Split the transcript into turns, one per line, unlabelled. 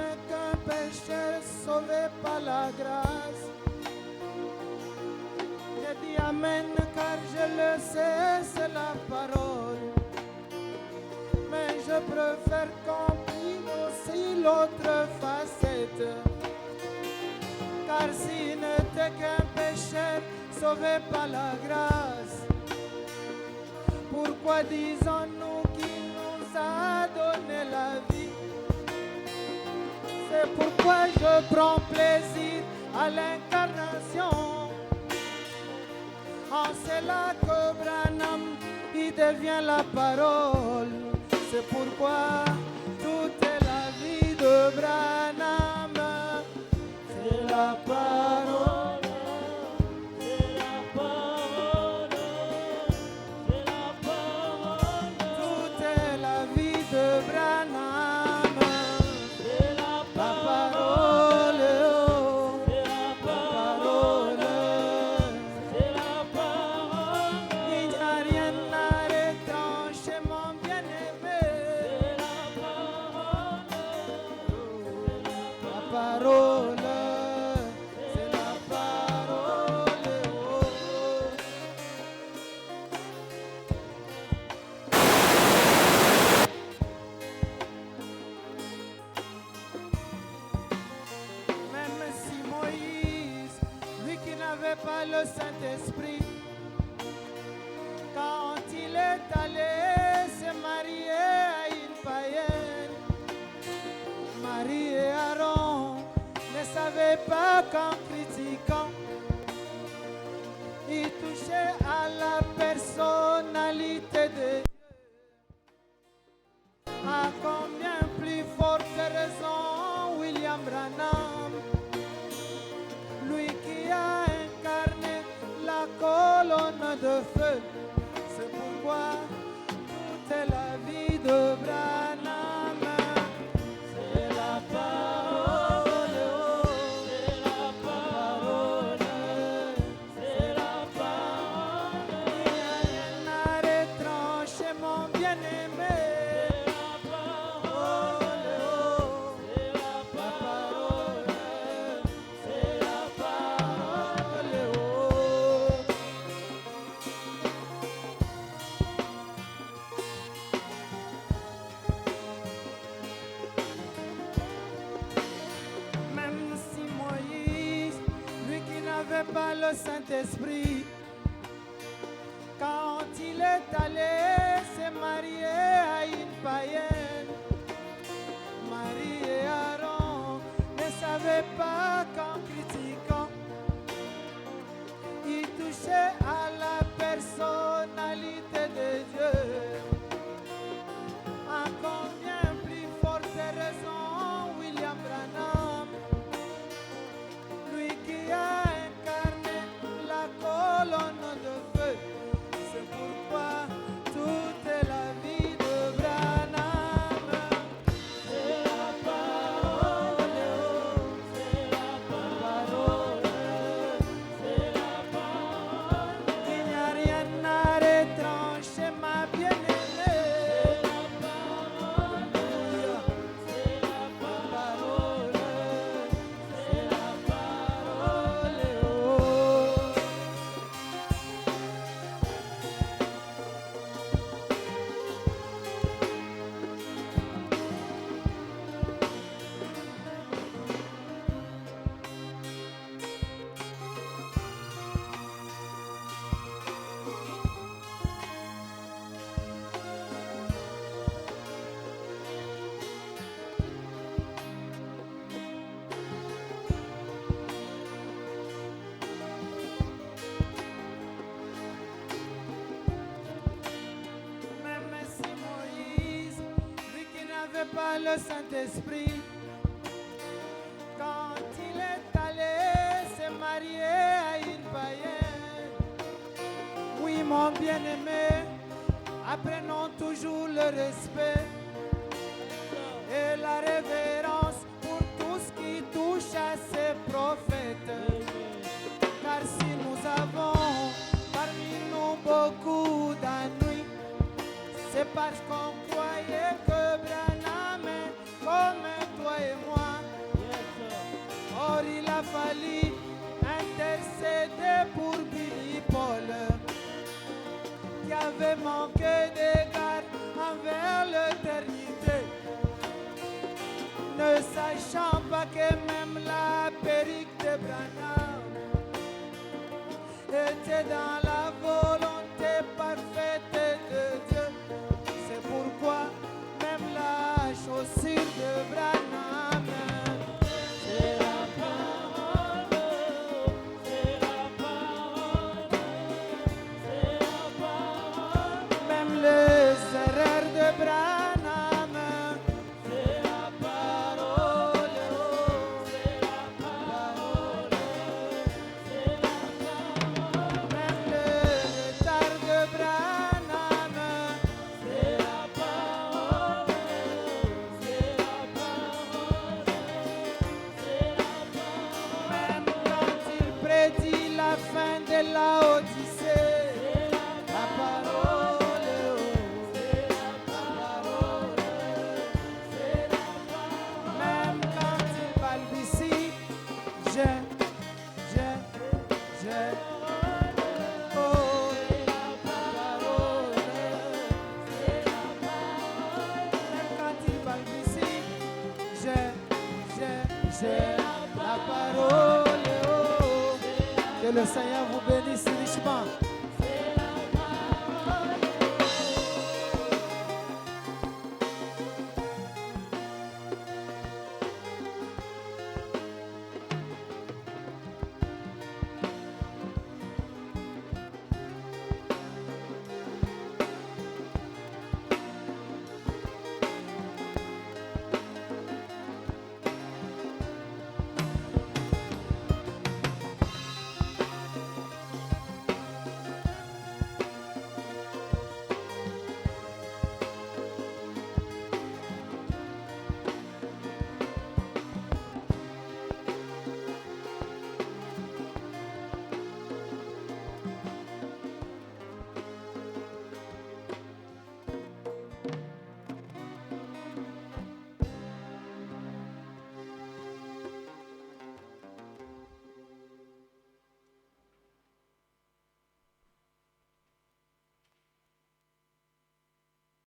n'est qu'un pécheur sauvé par la grâce. Je dis Amen car je le sais, c'est la parole. Mais je préfère qu'on prenne aussi l'autre facette. Car s'il n'était qu'un pécheur sauvé par la grâce, pourquoi disons-nous qu'il nous a donné la vie? C'est pourquoi je prends plaisir à l'incarnation. En cela que Branham, il devient la parole. C'est pourquoi toute la vie de Branham, c'est la parole. C'est la parole. C'est la parole. Toute la vie de Branham, c'est la parole. C'est la parole. C'est la parole. Il n'y a rien à retrancher, mon bien-aimé. C'est la parole. La parole. C'est la parole. Même si Moïse, lui qui n'avait pas le Saint-Esprit, quand il est allé se marier à une païenne, Marie et Aaron ne savaient pas qu'en critiquant, ils touchaient à la personnalité de Dieu. À combien plus forte raison William Branham, lui qui a incarné la colonne de feu, c'est pourquoi toute la vie de Branham, c'est la parole, c'est la parole, c'est la parole. Il n'y a rien à retrancher, mon bien-aimé. C'est la parole, c'est la parole, c'est la parole. Même si Moïse, lui qui n'avait pas le Saint-Esprit, quand il est allé se marier à une païenne, Marie et Aaron ne savaient pas qu'en critiquant, ils touchaient à la personnalité de Dieu. À combien plus forte raison William Branham, lui qui a incarné la colonne de feu, c'est pourquoi toute la vie de Branham, c'est la parole, c'est la parole, c'est la parole. Il n'y a rien à retrancher, ma bien-aimée. C'est la parole, c'est la parole, c'est la parole. Même si Moïse, lui qui n'avait pas le Saint-Esprit, quand il est allé se marier à une païenne, oui mon bien-aimé, apprenons toujours le respect et la révérence pour tout ce qui touche à ces prophètes. Car si nous avons parmi nous beaucoup d'ennuis, c'est parce qu'on croyait que Branham est comme toi et moi. pouvez manquer d'égard envers l'éternité, ne sachant pas que même la perruque de Branham était dans la volonté parfaite de Dieu. C'est pourquoi même la chaussure de Branham, c'est la parole, c'est la parole, c'est la parole. Même les erreurs de Branham, c'est la parole, c'est la parole, c'est la parole. Même le retard de Branham, c'est la parole, c'est la parole, c'est la parole. Même quand il prédit la fin de la Odyssée, c'est la parole, c'est la parole, c'est la parole. Même quand il balbutie, je, oh, c'est la parole, c'est la parole. Même quand il balbutie, la parole, oh. Que le Seigneur vous bénisse richement.